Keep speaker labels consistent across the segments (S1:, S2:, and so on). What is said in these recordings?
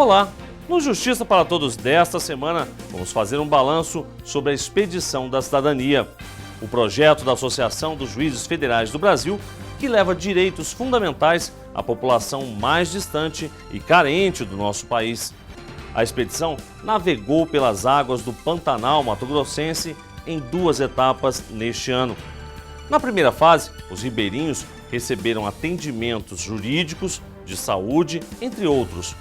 S1: Olá! No Justiça para Todos desta semana, vamos fazer um balanço sobre a Expedição da Cidadania, o projeto da Associação dos Juízes Federais do Brasil que leva direitos fundamentais à população mais distante e carente do nosso país. A expedição navegou pelas águas do Pantanal mato-grossense em 2 etapas neste ano. Na primeira fase, os ribeirinhos receberam atendimentos jurídicos, de saúde, entre outros.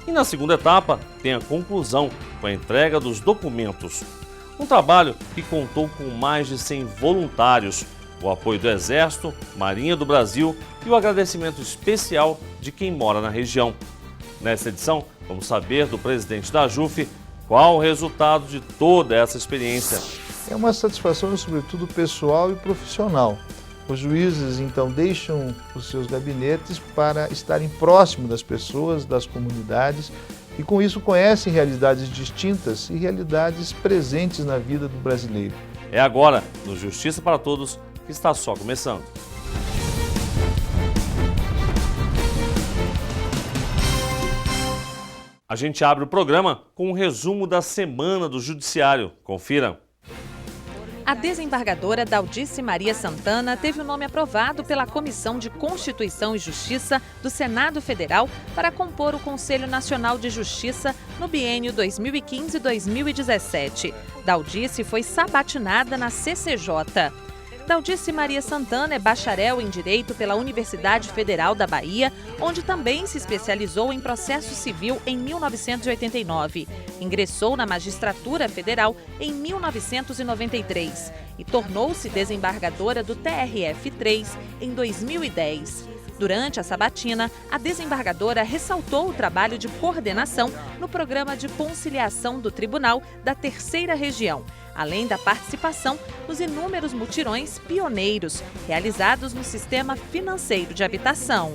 S1: E na segunda etapa, tem a conclusão com a entrega dos documentos. Um trabalho que contou com mais de 100 voluntários, o apoio do Exército, Marinha do Brasil e o agradecimento especial de quem mora na região. Nesta edição, vamos saber do presidente da AJUF qual o resultado de toda essa experiência.
S2: É uma satisfação, sobretudo pessoal e profissional. Os juízes, então, deixam os seus gabinetes para estarem próximos das pessoas, das comunidades, e com isso conhecem realidades distintas e realidades presentes na vida do brasileiro.
S1: É agora, no Justiça para Todos, que está só começando. A gente abre o programa com um resumo da semana do Judiciário. Confira.
S3: A desembargadora Daldice Maria Santana teve o nome aprovado pela Comissão de Constituição e Justiça do Senado Federal para compor o Conselho Nacional de Justiça no biênio 2015-2017. Daldice foi sabatinada na CCJ. Daldice Maria Santana é bacharel em Direito pela Universidade Federal da Bahia, onde também se especializou em processo civil em 1989. Ingressou na Magistratura Federal em 1993 e tornou-se desembargadora do TRF3 em 2010. Durante a sabatina, a desembargadora ressaltou o trabalho de coordenação no programa de conciliação do Tribunal da Terceira Região, além da participação nos inúmeros mutirões pioneiros realizados no sistema financeiro de habitação.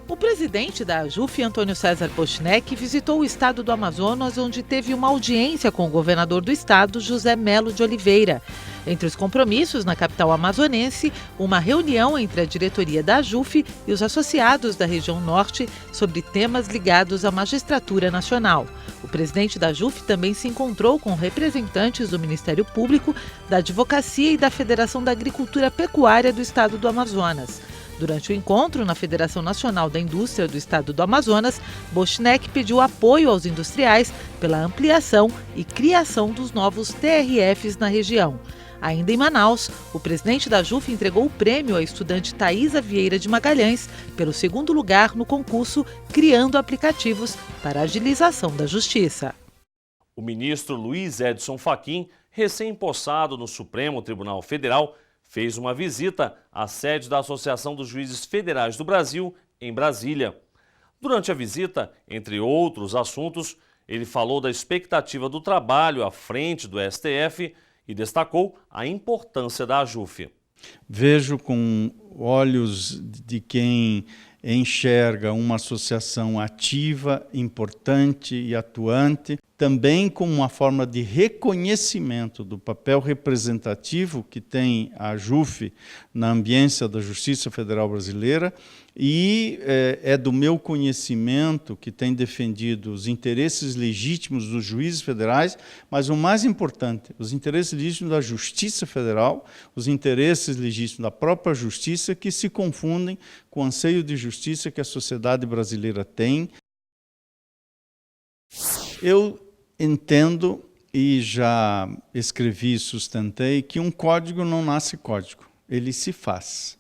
S4: O presidente da AJUF, Antônio César Pochneck, visitou o estado do Amazonas, onde teve uma audiência com o governador do estado, José Melo de Oliveira. Entre os compromissos na capital amazonense, uma reunião entre a diretoria da AJUF e os associados da região norte sobre temas ligados à magistratura nacional. O presidente da AJUF também se encontrou com representantes do Ministério Público, da Advocacia e da Federação da Agricultura Pecuária do estado do Amazonas. Durante o encontro na Federação Nacional da Indústria do Estado do Amazonas, Pochneck pediu apoio aos industriais pela ampliação e criação dos novos TRFs na região. Ainda em Manaus, o presidente da AJUF entregou o prêmio à estudante Thaisa Vieira de Magalhães pelo 2º lugar no concurso Criando Aplicativos para a Agilização da Justiça.
S1: O ministro Luiz Edson Fachin, recém-possado no Supremo Tribunal Federal, fez uma visita à sede da Associação dos Juízes Federais do Brasil, em Brasília. Durante a visita, entre outros assuntos, ele falou da expectativa do trabalho à frente do STF e destacou a importância da AJUF.
S5: Vejo com olhos de quem enxerga uma associação ativa, importante e atuante, também como uma forma de reconhecimento do papel representativo que tem a AJUF na ambiência da Justiça Federal Brasileira e é do meu conhecimento que tem defendido os interesses legítimos dos juízes federais, mas o mais importante, os interesses legítimos da Justiça Federal, os interesses legítimos da própria Justiça que se confundem com o anseio de justiça que a sociedade brasileira tem. Eu entendo e já escrevi e sustentei que um código não nasce código, ele se faz.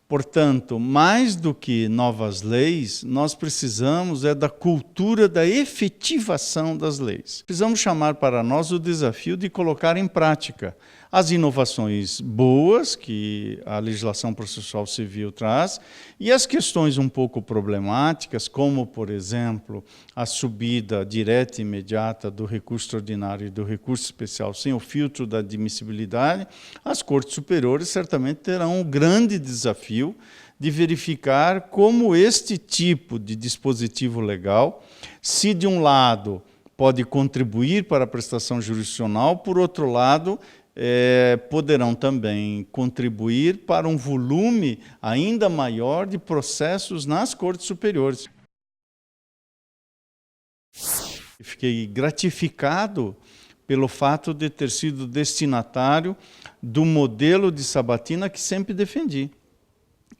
S5: Portanto, mais do que novas leis, nós precisamos da cultura da efetivação das leis. Precisamos chamar para nós o desafio de colocar em prática as inovações boas que a legislação processual civil traz e as questões um pouco problemáticas, como, por exemplo, a subida direta e imediata do recurso extraordinário e do recurso especial sem o filtro da admissibilidade. As cortes superiores certamente terão um grande desafio de verificar como este tipo de dispositivo legal, se de um lado pode contribuir para a prestação jurisdicional, por outro lado, poderão também contribuir para um volume ainda maior de processos nas cortes superiores. Fiquei gratificado pelo fato de ter sido destinatário do modelo de Sabatina que sempre defendi.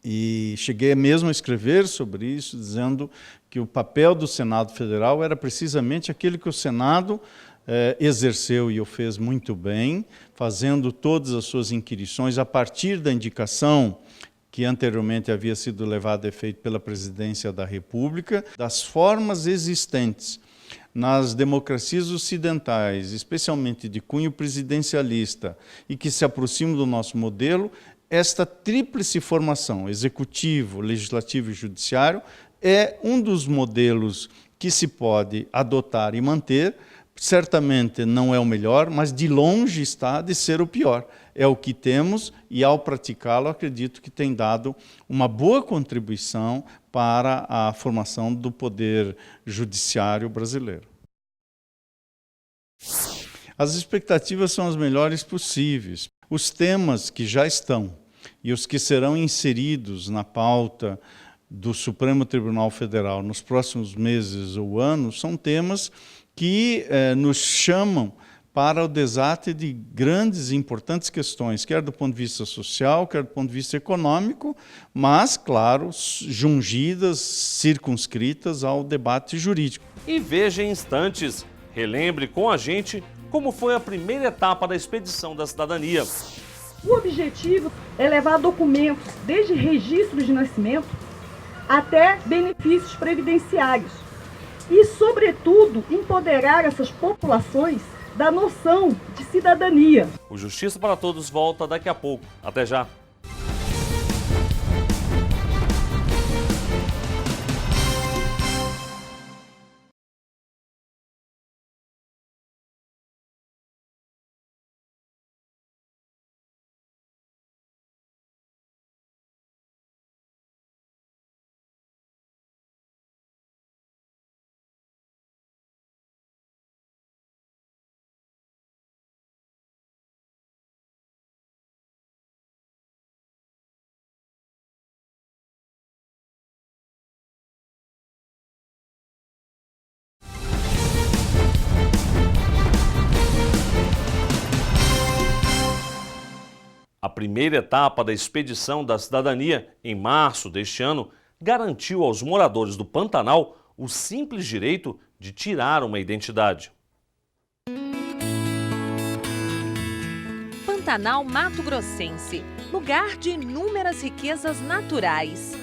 S5: E cheguei mesmo a escrever sobre isso, dizendo que o papel do Senado Federal era precisamente aquele que o Senado exerceu e o fez muito bem, fazendo todas as suas inquirições a partir da indicação que anteriormente havia sido levada a efeito pela Presidência da República, das formas existentes nas democracias ocidentais, especialmente de cunho presidencialista, e que se aproximam do nosso modelo, esta tríplice formação, executivo, legislativo e judiciário, é um dos modelos que se pode adotar e manter. Certamente não é o melhor, mas de longe está de ser o pior. É o que temos e, ao praticá-lo, acredito que tem dado uma boa contribuição para a formação do poder judiciário brasileiro. As expectativas são as melhores possíveis. Os temas que já estão e os que serão inseridos na pauta do Supremo Tribunal Federal nos próximos meses ou anos são temas que nos chamam para o desate de grandes e importantes questões, quer do ponto de vista social, quer do ponto de vista econômico, mas, claro, jungidas, circunscritas ao debate jurídico.
S1: E veja em instantes, relembre com a gente como foi a primeira etapa da Expedição da Cidadania.
S6: O objetivo é levar documentos, desde registros de nascimento até benefícios previdenciários e, sobretudo, empoderar essas populações da noção de cidadania.
S1: O Justiça para Todos volta daqui a pouco. Até já! A primeira etapa da Expedição da Cidadania, em março deste ano, garantiu aos moradores do Pantanal o simples direito de tirar uma identidade.
S3: Pantanal Mato Grossense, lugar de inúmeras riquezas naturais.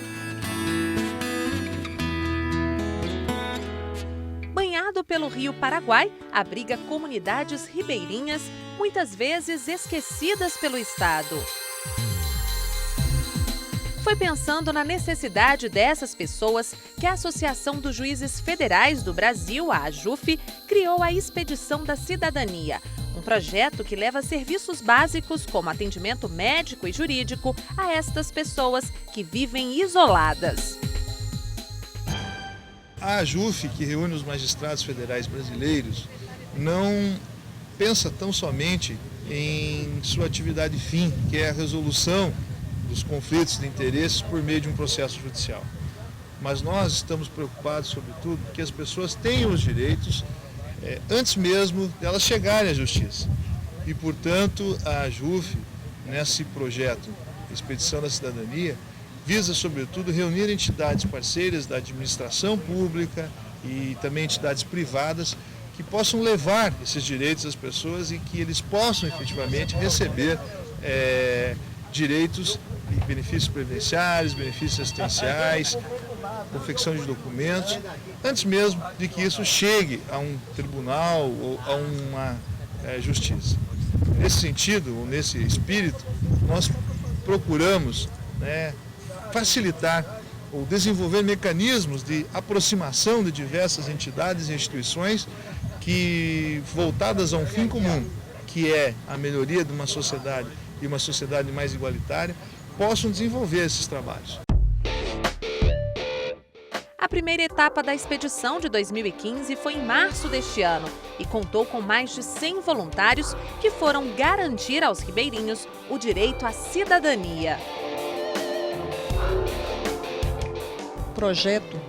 S3: Banhado pelo Rio Paraguai, abriga comunidades ribeirinhas, muitas vezes esquecidas pelo Estado. Foi pensando na necessidade dessas pessoas que a Associação dos Juízes Federais do Brasil, a AJUF, criou a Expedição da Cidadania, um projeto que leva serviços básicos como atendimento médico e jurídico a estas pessoas que vivem isoladas.
S2: A AJUF, que reúne os magistrados federais brasileiros, não pensa tão somente em sua atividade fim, que é a resolução dos conflitos de interesses por meio de um processo judicial. Mas nós estamos preocupados, sobretudo, que as pessoas tenham os direitos antes mesmo de elas chegarem à justiça. E, portanto, a AJUF, nesse projeto Expedição da Cidadania, visa, sobretudo, reunir entidades parceiras da administração pública e também entidades privadas que possam levar esses direitos às pessoas e que eles possam, efetivamente, receber direitos e benefícios previdenciários, benefícios assistenciais, confecção de documentos, antes mesmo de que isso chegue a um tribunal ou a uma justiça. Nesse sentido, ou nesse espírito, nós procuramos facilitar ou desenvolver mecanismos de aproximação de diversas entidades e instituições que, voltadas a um fim comum, que é a melhoria de uma sociedade e uma sociedade mais igualitária, possam desenvolver esses trabalhos.
S3: A primeira etapa da expedição de 2015 foi em março deste ano e contou com mais de 100 voluntários que foram garantir aos ribeirinhos o direito à cidadania.
S7: O projeto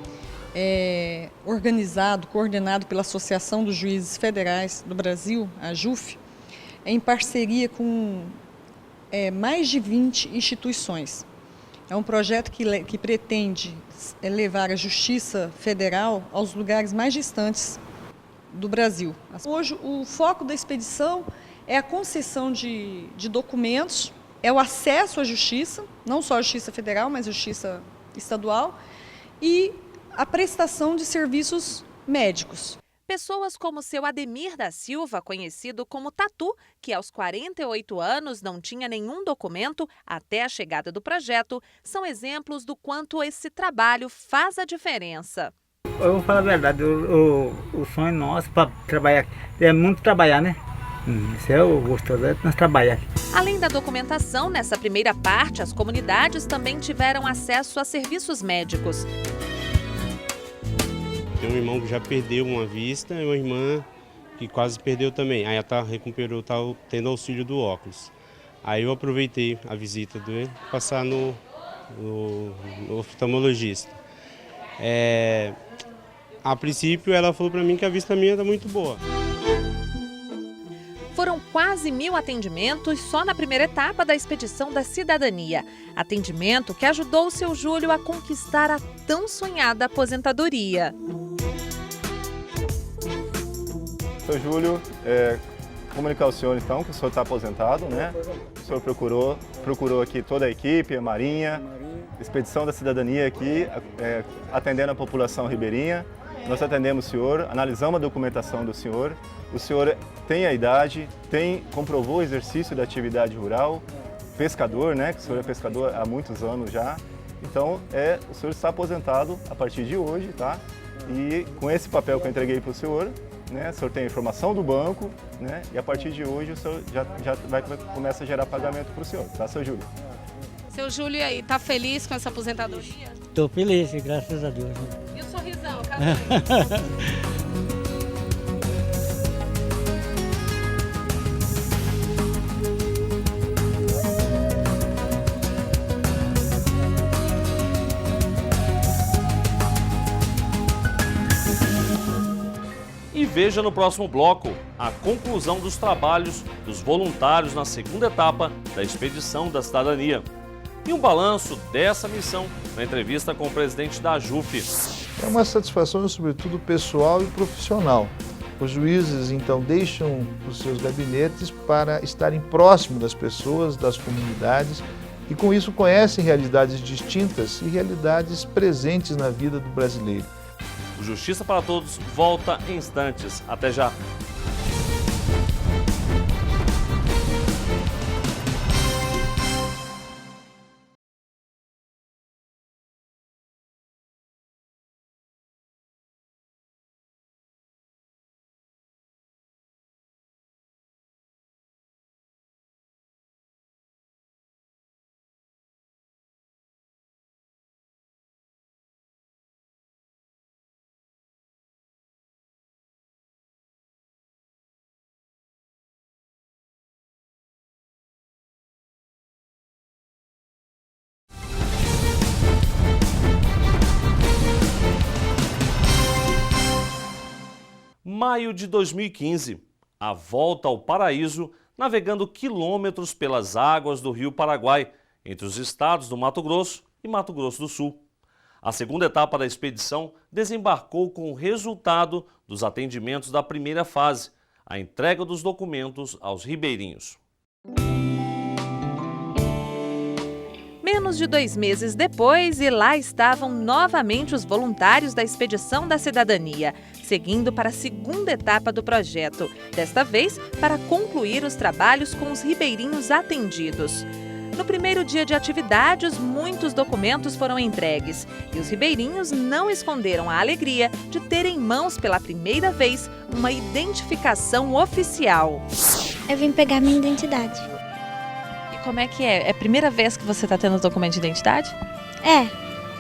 S7: organizado, coordenado pela Associação dos Juízes Federais do Brasil, a JUF, em parceria com mais de 20 instituições. É um projeto que pretende levar a Justiça Federal aos lugares mais distantes do Brasil. Hoje, o foco da expedição é a concessão de documentos, é o acesso à justiça, não só à Justiça Federal, mas à Justiça Estadual, e a prestação de serviços médicos.
S3: Pessoas como seu Ademir da Silva, conhecido como Tatu, que aos 48 anos não tinha nenhum documento até a chegada do projeto, são exemplos do quanto esse trabalho faz a diferença.
S8: Eu vou falar a verdade, o sonho nosso para trabalhar é muito trabalhar, né? Isso é o gostoso, é nós trabalhar aqui.
S3: Além da documentação, nessa primeira parte, as comunidades também tiveram acesso a serviços médicos.
S9: Tem um irmão que já perdeu uma vista e uma irmã que quase perdeu também. Aí ela recuperou, tá tendo auxílio do óculos. Aí eu aproveitei a visita dele para passar no oftalmologista. A princípio ela falou para mim que a vista minha está muito boa.
S3: Foram quase 1000 atendimentos só na primeira etapa da Expedição da Cidadania. Atendimento que ajudou o seu Júlio a conquistar a tão sonhada aposentadoria.
S10: Seu Júlio, comunicar ao senhor então que o senhor está aposentado, né? O senhor procurou aqui toda a equipe, a Marinha, Expedição da Cidadania aqui, atendendo a população ribeirinha. Nós atendemos o senhor, analisamos a documentação do senhor. O senhor tem a idade, comprovou o exercício da atividade rural, pescador, né? Que o senhor é pescador há muitos anos já. Então, o senhor está aposentado a partir de hoje, tá? E com esse papel que eu entreguei para o senhor, né? O senhor tem a informação do banco, né? E a partir de hoje o senhor começa a gerar pagamento para o senhor, tá, seu Júlio?
S11: Seu Júlio aí, tá feliz com essa aposentadoria?
S8: Estou feliz, graças a Deus.
S11: E o sorrisão, cadê?
S1: E veja no próximo bloco a conclusão dos trabalhos dos voluntários na segunda etapa da Expedição da Cidadania. E um balanço dessa missão na entrevista com o presidente da JUF.
S2: É uma satisfação, sobretudo pessoal e profissional. Os juízes, então, deixam os seus gabinetes para estarem próximos das pessoas, das comunidades, e com isso conhecem realidades distintas e realidades presentes na vida do brasileiro.
S1: O Justiça para Todos volta em instantes. Até já! Maio de 2015, a volta ao paraíso, navegando quilômetros pelas águas do Rio Paraguai, entre os estados do Mato Grosso e Mato Grosso do Sul. A segunda etapa da expedição desembarcou com o resultado dos atendimentos da primeira fase, a entrega dos documentos aos ribeirinhos.
S3: Menos de 2 meses depois, e lá estavam novamente os voluntários da Expedição da Cidadania, seguindo para a segunda etapa do projeto, desta vez para concluir os trabalhos com os ribeirinhos atendidos. No primeiro dia de atividades, muitos documentos foram entregues e os ribeirinhos não esconderam a alegria de ter em mãos pela primeira vez uma identificação oficial.
S12: Eu vim pegar minha identidade.
S3: Como é que é? É a primeira vez que você está tendo documento de identidade?
S12: É.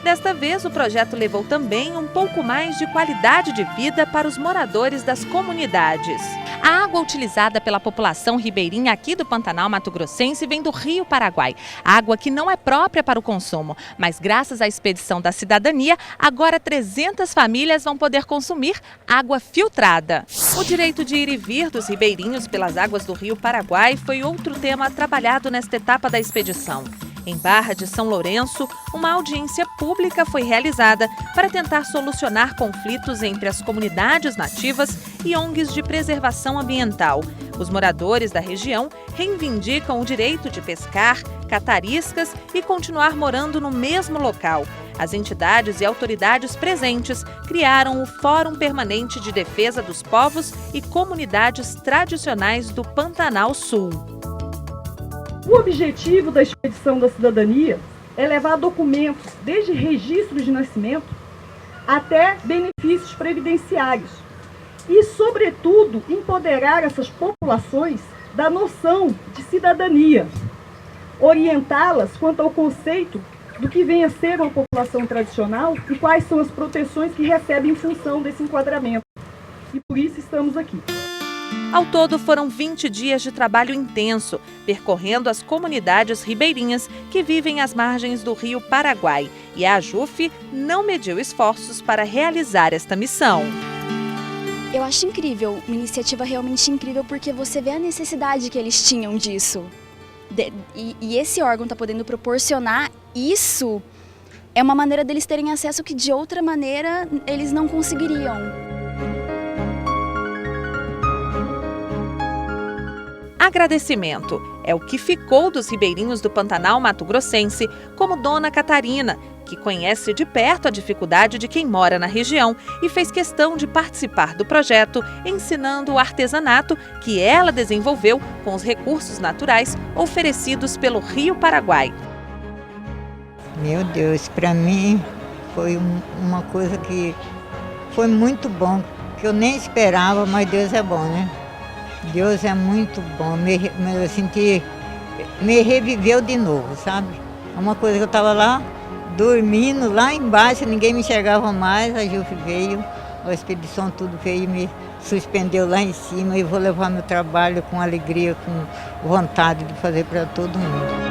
S3: Desta vez, o projeto levou também um pouco mais de qualidade de vida para os moradores das comunidades. A água utilizada pela população ribeirinha aqui do Pantanal Mato-Grossense vem do Rio Paraguai. Água que não é própria para o consumo, mas graças à expedição da cidadania, agora 300 famílias vão poder consumir água filtrada. O direito de ir e vir dos ribeirinhos pelas águas do Rio Paraguai foi outro tema trabalhado nesta etapa da expedição. Em Barra de São Lourenço, uma audiência pública foi realizada para tentar solucionar conflitos entre as comunidades nativas e ONGs de preservação ambiental. Os moradores da região reivindicam o direito de pescar, catar iscas e continuar morando no mesmo local. As entidades e autoridades presentes criaram o Fórum Permanente de Defesa dos Povos e Comunidades Tradicionais do Pantanal Sul.
S6: O objetivo da expedição da cidadania é levar documentos, desde registros de nascimento até benefícios previdenciários e, sobretudo, empoderar essas populações da noção de cidadania, orientá-las quanto ao conceito do que vem a ser uma população tradicional e quais são as proteções que recebem em função desse enquadramento. E por isso estamos aqui.
S3: Ao todo, foram 20 dias de trabalho intenso, percorrendo as comunidades ribeirinhas que vivem às margens do Rio Paraguai. E a AJUF não mediu esforços para realizar esta missão.
S13: Eu acho incrível, uma iniciativa realmente incrível, porque você vê a necessidade que eles tinham disso. E esse órgão está podendo proporcionar isso, é uma maneira deles terem acesso que de outra maneira eles não conseguiriam.
S3: Agradecimento é o que ficou dos ribeirinhos do Pantanal Mato-Grossense, como Dona Catarina, que conhece de perto a dificuldade de quem mora na região e fez questão de participar do projeto, ensinando o artesanato que ela desenvolveu com os recursos naturais oferecidos pelo Rio Paraguai.
S14: Meu Deus, para mim foi uma coisa que foi muito bom, que eu nem esperava, mas Deus é bom, né? Deus é muito bom, eu senti, me reviveu de novo, sabe? É uma coisa que eu estava lá, dormindo, lá embaixo, ninguém me enxergava mais, a JUF veio, a expedição tudo veio e me suspendeu lá em cima e vou levar meu trabalho com alegria, com vontade de fazer para todo mundo.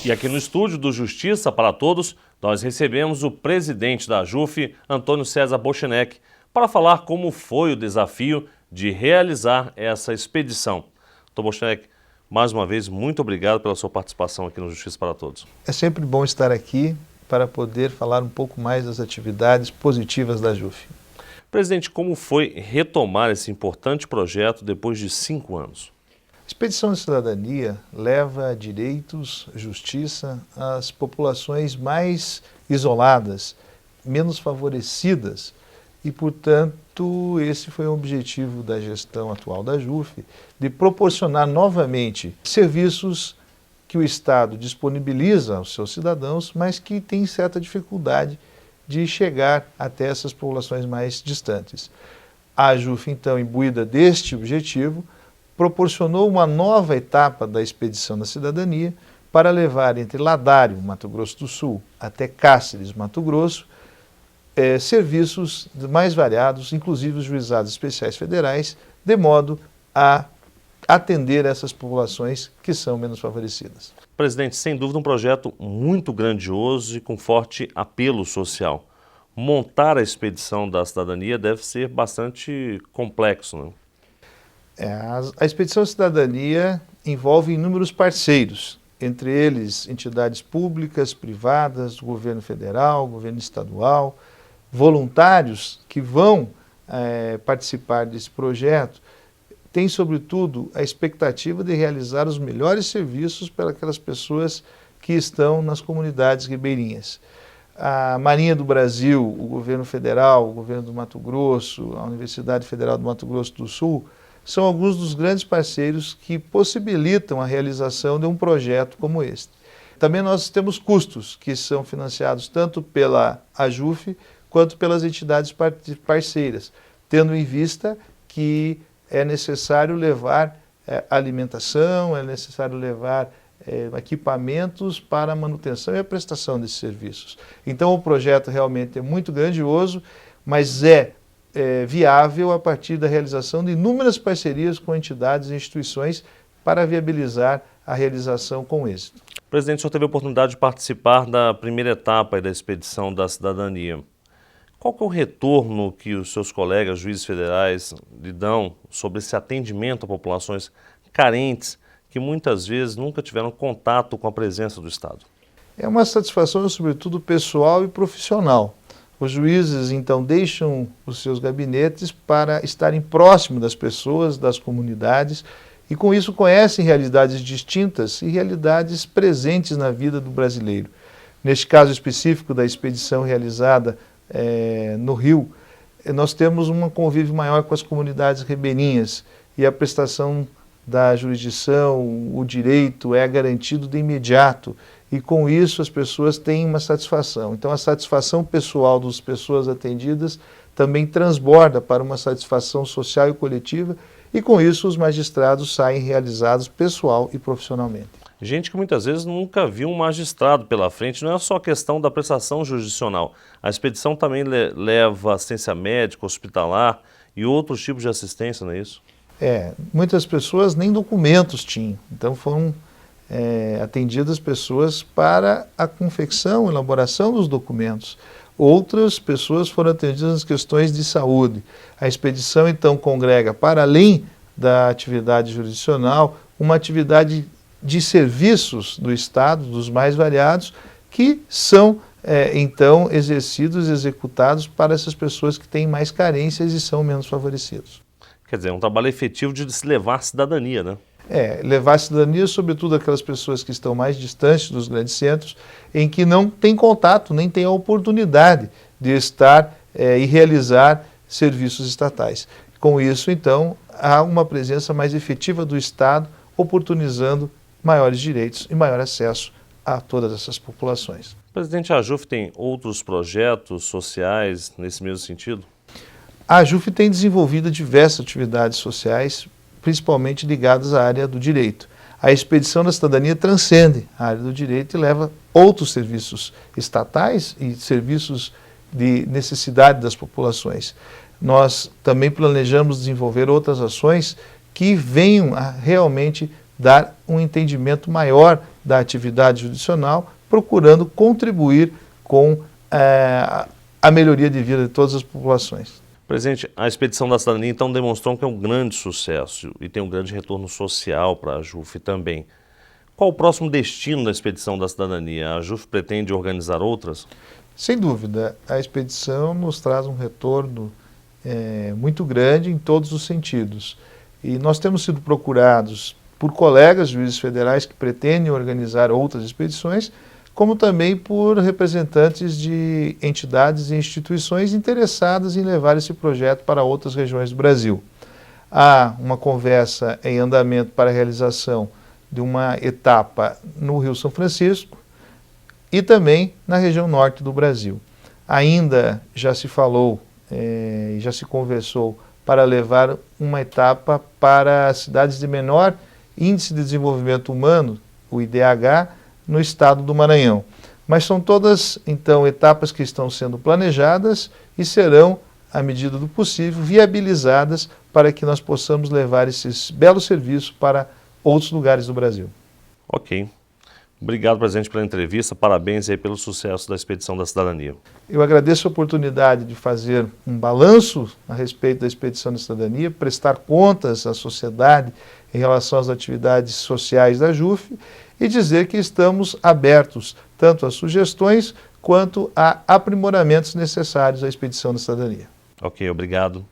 S1: E aqui no estúdio do Justiça para Todos, nós recebemos o presidente da AJUF, Antônio César Bochenek, para falar como foi o desafio de realizar essa expedição. Dr. Bochenek, mais uma vez, muito obrigado pela sua participação aqui no Justiça para Todos.
S2: É sempre bom estar aqui para poder falar um pouco mais das atividades positivas da AJUF.
S1: Presidente, como foi retomar esse importante projeto depois de 5 anos?
S2: A Expedição da Cidadania leva direitos, justiça às populações mais isoladas, menos favorecidas e, portanto, esse foi o objetivo da gestão atual da AJUF, de proporcionar novamente serviços que o Estado disponibiliza aos seus cidadãos, mas que tem certa dificuldade de chegar até essas populações mais distantes. A AJUF, então, imbuída deste objetivo, proporcionou uma nova etapa da Expedição da Cidadania para levar entre Ladário, Mato Grosso do Sul, até Cáceres, Mato Grosso, serviços mais variados, inclusive os juizados especiais federais, de modo a atender essas populações que são menos favorecidas.
S1: Presidente, sem dúvida um projeto muito grandioso e com forte apelo social. Montar a Expedição da Cidadania deve ser bastante complexo, né?
S2: A Expedição Cidadania envolve inúmeros parceiros, entre eles entidades públicas, privadas, governo federal, governo estadual, voluntários que vão participar desse projeto, tem sobretudo a expectativa de realizar os melhores serviços para aquelas pessoas que estão nas comunidades ribeirinhas. A Marinha do Brasil, o governo federal, o governo do Mato Grosso, a Universidade Federal do Mato Grosso do Sul, são alguns dos grandes parceiros que possibilitam a realização de um projeto como este. Também nós temos custos que são financiados tanto pela AJUF quanto pelas entidades parceiras, tendo em vista que é necessário levar alimentação, é necessário levar equipamentos para a manutenção e a prestação desses serviços. Então o projeto realmente é muito grandioso, mas é viável a partir da realização de inúmeras parcerias com entidades e instituições para viabilizar a realização com êxito.
S1: Presidente, o senhor teve a oportunidade de participar da primeira etapa da Expedição da Cidadania. Qual que é o retorno que os seus colegas juízes federais lhe dão sobre esse atendimento a populações carentes que muitas vezes nunca tiveram contato com a presença do Estado?
S2: É uma satisfação, sobretudo pessoal e profissional. Os juízes, então, deixam os seus gabinetes para estarem próximos das pessoas, das comunidades, e com isso conhecem realidades distintas e realidades presentes na vida do brasileiro. Neste caso específico da expedição realizada no Rio, nós temos um convívio maior com as comunidades ribeirinhas e a prestação da jurisdição, o direito é garantido de imediato e com isso as pessoas têm uma satisfação. Então a satisfação pessoal das pessoas atendidas também transborda para uma satisfação social e coletiva e com isso os magistrados saem realizados pessoal e profissionalmente.
S1: Gente que muitas vezes nunca viu um magistrado pela frente, não é só a questão da prestação jurisdicional. A expedição também leva assistência médica, hospitalar e outros tipos de assistência, não é isso?
S2: Muitas pessoas nem documentos tinham, então foram atendidas pessoas para a confecção, elaboração dos documentos. Outras pessoas foram atendidas nas questões de saúde. A expedição, então, congrega, para além da atividade jurisdicional, uma atividade de serviços do Estado, dos mais variados, que são, então, exercidos e executados para essas pessoas que têm mais carências e são menos favorecidos.
S1: Quer dizer, é um trabalho efetivo de se levar cidadania, né?
S2: Levar cidadania, sobretudo aquelas pessoas que estão mais distantes dos grandes centros, em que não tem contato, nem tem a oportunidade de estar e realizar serviços estatais. Com isso, então, há uma presença mais efetiva do Estado, oportunizando maiores direitos e maior acesso a todas essas populações.
S1: Presidente, a AJUF tem outros projetos sociais nesse mesmo sentido?
S2: A AJUF tem desenvolvido diversas atividades sociais, principalmente ligadas à área do direito. A Expedição da Cidadania transcende a área do direito e leva outros serviços estatais e serviços de necessidade das populações. Nós também planejamos desenvolver outras ações que venham a realmente dar um entendimento maior da atividade jurisdicional, procurando contribuir com a melhoria de vida de todas as populações.
S1: Presidente, a Expedição da Cidadania então demonstrou que é um grande sucesso e tem um grande retorno social para a AJUF também. Qual o próximo destino da Expedição da Cidadania? A AJUF pretende organizar outras?
S2: Sem dúvida, a expedição nos traz um retorno muito grande em todos os sentidos. E nós temos sido procurados por colegas juízes federais que pretendem organizar outras expedições, como também por representantes de entidades e instituições interessadas em levar esse projeto para outras regiões do Brasil. Há uma conversa em andamento para a realização de uma etapa no Rio São Francisco e também na região norte do Brasil. Ainda já se falou e já se conversou para levar uma etapa para as cidades de menor índice de desenvolvimento humano, o IDH, no estado do Maranhão. Mas são todas, então, etapas que estão sendo planejadas e serão, à medida do possível, viabilizadas para que nós possamos levar esses belos serviços para outros lugares do Brasil.
S1: Ok. Obrigado, presidente, pela entrevista. Parabéns aí pelo sucesso da Expedição da Cidadania.
S2: Eu agradeço a oportunidade de fazer um balanço a respeito da Expedição da Cidadania, prestar contas à sociedade em relação às atividades sociais da AJUF e dizer que estamos abertos tanto a sugestões quanto a aprimoramentos necessários à Expedição da Cidadania.
S1: Ok, obrigado.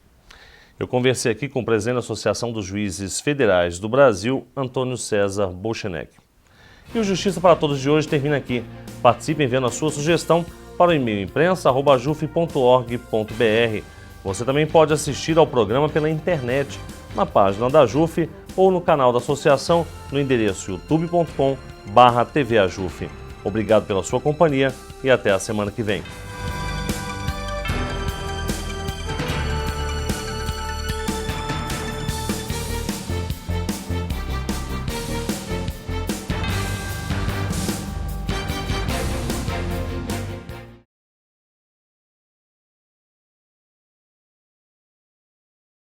S1: Eu conversei aqui com o presidente da Associação dos Juízes Federais do Brasil, Antônio César Bolcheneck. E o Justiça para Todos de hoje termina aqui. Participe enviando a sua sugestão para o e-mail imprensa@ajuf.org.br. Você também pode assistir ao programa pela internet, na página da AJUF ou no canal da associação no endereço youtube.com/tvajuf. Obrigado pela sua companhia e até a semana que vem.